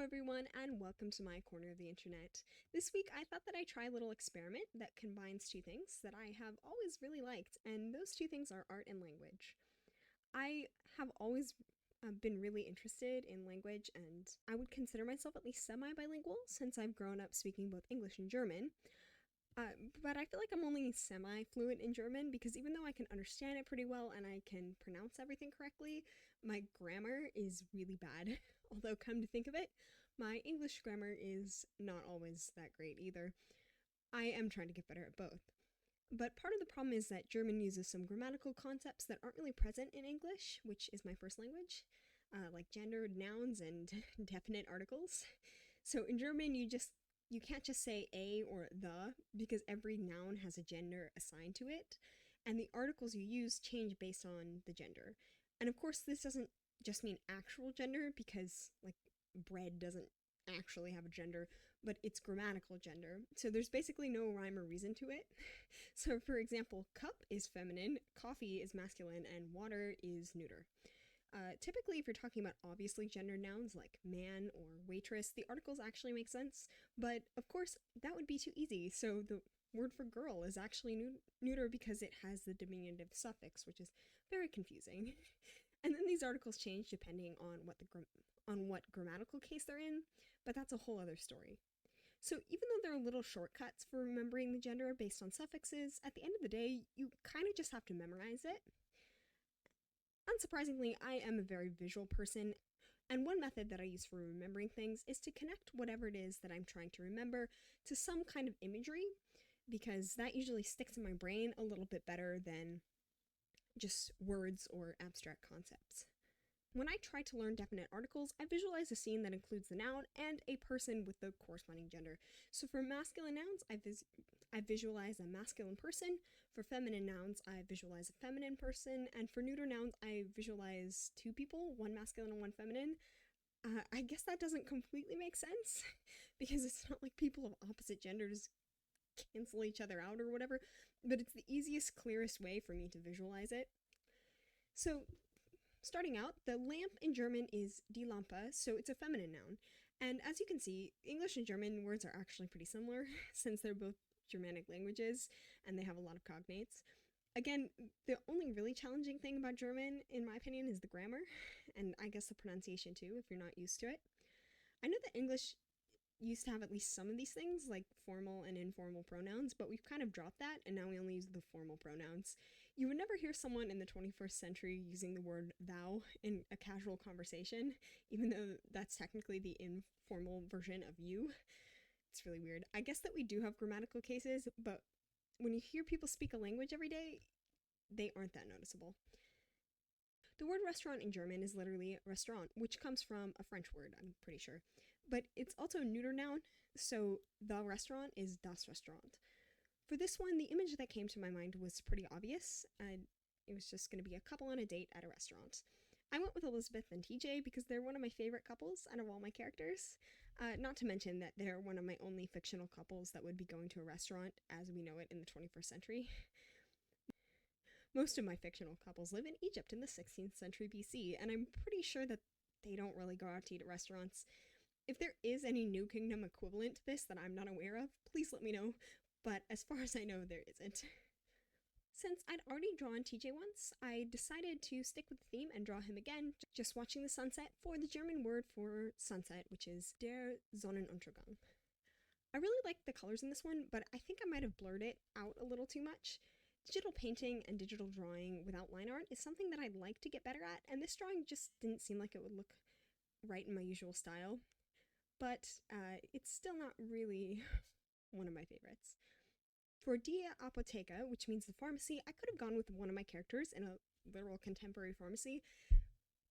everyone, and welcome to my corner of the internet. This week, I thought that I'd try a little experiment that combines two things that I have always really liked, and those two things are art and language. I have always been really interested in language, and I would consider myself at least semi bilingual since I've grown up speaking both English and German. But I feel like I'm only semi fluent in German because even though I can understand it pretty well and I can pronounce everything correctly, my grammar is really bad. Although, come to think of it, my English grammar is not always that great either. I am trying to get better at both. But part of the problem is that German uses some grammatical concepts that aren't really present in English, which is my first language, like gendered nouns and definite articles. So in German, you can't just say a or the because every noun has a gender assigned to it, and the articles you use change based on the gender. And of course, this doesn't just mean actual gender because like bread doesn't actually have a gender, but it's grammatical gender. So there's basically no rhyme or reason to it. So for example, cup is feminine, coffee is masculine, and water is neuter. Typically, if you're talking about obviously gendered nouns like man or waitress, the articles actually make sense, but of course, that would be too easy. So the word for girl is actually neuter because it has the diminutive suffix, which is very confusing. And then these articles change depending on what grammatical case they're in, but that's a whole other story. So even though there are little shortcuts for remembering the gender based on suffixes, at the end of the day, you kind of just have to memorize it. Unsurprisingly, I am a very visual person, and one method that I use for remembering things is to connect whatever it is that I'm trying to remember to some kind of imagery, because that usually sticks in my brain a little bit better than just words or abstract concepts. When I try to learn definite articles, I visualize a scene that includes the noun and a person with the corresponding gender. So for masculine nouns, I visualize a masculine person. For feminine nouns, I visualize a feminine person. And for neuter nouns, I visualize two people, one masculine and one feminine. I guess that doesn't completely make sense because it's not like people of opposite genders cancel each other out or whatever, but it's the easiest, clearest way for me to visualize it. So starting out, the lamp in German is die Lampe, so it's a feminine noun. And as you can see, English and German words are actually pretty similar since they're both Germanic languages and they have a lot of cognates. Again, the only really challenging thing about German, in my opinion, is the grammar, and I guess the pronunciation too, if you're not used to it. I know that English used to have at least some of these things, like formal and informal pronouns, but we've kind of dropped that, and now we only use the formal pronouns. You would never hear someone in the 21st century using the word thou in a casual conversation, even though that's technically the informal version of you. It's really weird. I guess that we do have grammatical cases, but when you hear people speak a language every day, they aren't that noticeable. The word restaurant in German is literally restaurant, which comes from a French word, I'm pretty sure. But it's also a neuter noun, so the restaurant is das Restaurant. For this one, the image that came to my mind was pretty obvious. It was just going to be a couple on a date at a restaurant. I went with Elizabeth and TJ because they're one of my favorite couples out of all my characters. Not to mention that they're one of my only fictional couples that would be going to a restaurant as we know it in the 21st century. Most of my fictional couples live in Egypt in the 16th century BC, and I'm pretty sure that they don't really go out to eat at restaurants. If there is any New Kingdom equivalent to this that I'm not aware of, please let me know, but as far as I know, there isn't. Since I'd already drawn TJ once, I decided to stick with the theme and draw him again, just watching the sunset for the German word for sunset, which is der Sonnenuntergang. I really liked the colors in this one, but I think I might have blurred it out a little too much. Digital painting and digital drawing without line art is something that I'd like to get better at, and this drawing just didn't seem like it would look right in my usual style. But it's still not really one of my favorites. For Die Apotheke, which means the pharmacy, I could have gone with one of my characters in a literal contemporary pharmacy,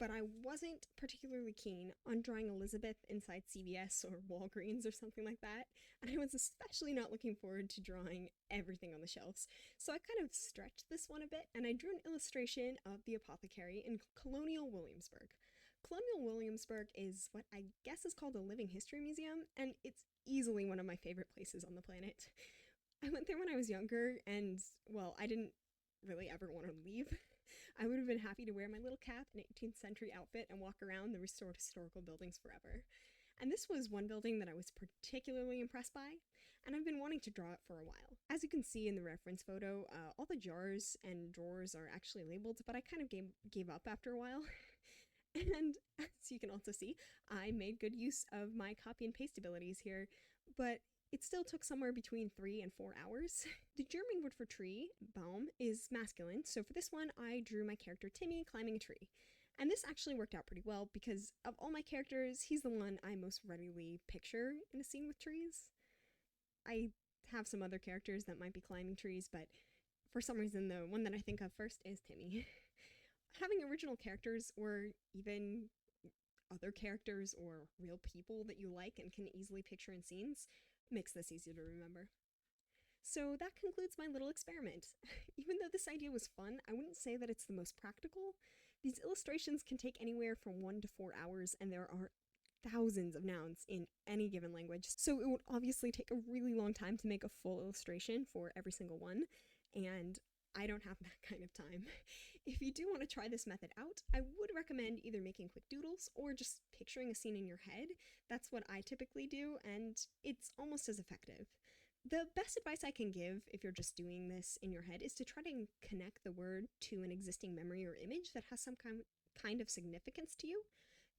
but I wasn't particularly keen on drawing Elizabeth inside CVS or Walgreens or something like that, and I was especially not looking forward to drawing everything on the shelves. So I kind of stretched this one a bit, and I drew an illustration of the apothecary in colonial Williamsburg. Colonial Williamsburg is what I guess is called a living history museum, and it's easily one of my favorite places on the planet. I went there when I was younger, and, well, I didn't really ever want to leave. I would have been happy to wear my little cap and 18th century outfit and walk around the restored historical buildings forever. And this was one building that I was particularly impressed by, and I've been wanting to draw it for a while. As you can see in the reference photo, all the jars and drawers are actually labeled, but I kind of gave up after a while. And as you can also see, I made good use of my copy and paste abilities here, but it still took somewhere between 3 and 4 hours. The German word for tree, Baum, is masculine, so for this one I drew my character Timmy climbing a tree. And this actually worked out pretty well because of all my characters, he's the one I most readily picture in a scene with trees. I have some other characters that might be climbing trees, but for some reason the one that I think of first is Timmy. Having original characters or even other characters or real people that you like and can easily picture in scenes makes this easier to remember. So that concludes my little experiment. Even though this idea was fun, I wouldn't say that it's the most practical. These illustrations can take anywhere from 1 to 4 hours, and there are thousands of nouns in any given language, so it would obviously take a really long time to make a full illustration for every single one, and I don't have that kind of time. If you do want to try this method out, I would recommend either making quick doodles or just picturing a scene in your head. That's what I typically do, and it's almost as effective. The best advice I can give if you're just doing this in your head is to try to connect the word to an existing memory or image that has some kind of significance to you.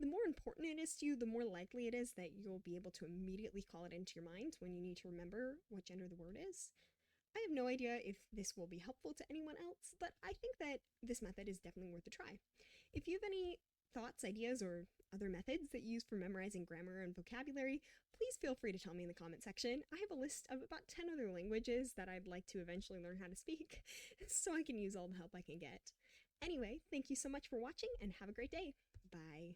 The more important it is to you, the more likely it is that you'll be able to immediately call it into your mind when you need to remember what gender the word is. I have no idea if this will be helpful to anyone else, but I think that this method is definitely worth a try. If you have any thoughts, ideas, or other methods that you use for memorizing grammar and vocabulary, please feel free to tell me in the comment section. I have a list of about 10 other languages that I'd like to eventually learn how to speak, so I can use all the help I can get. Anyway, thank you so much for watching and have a great day. Bye.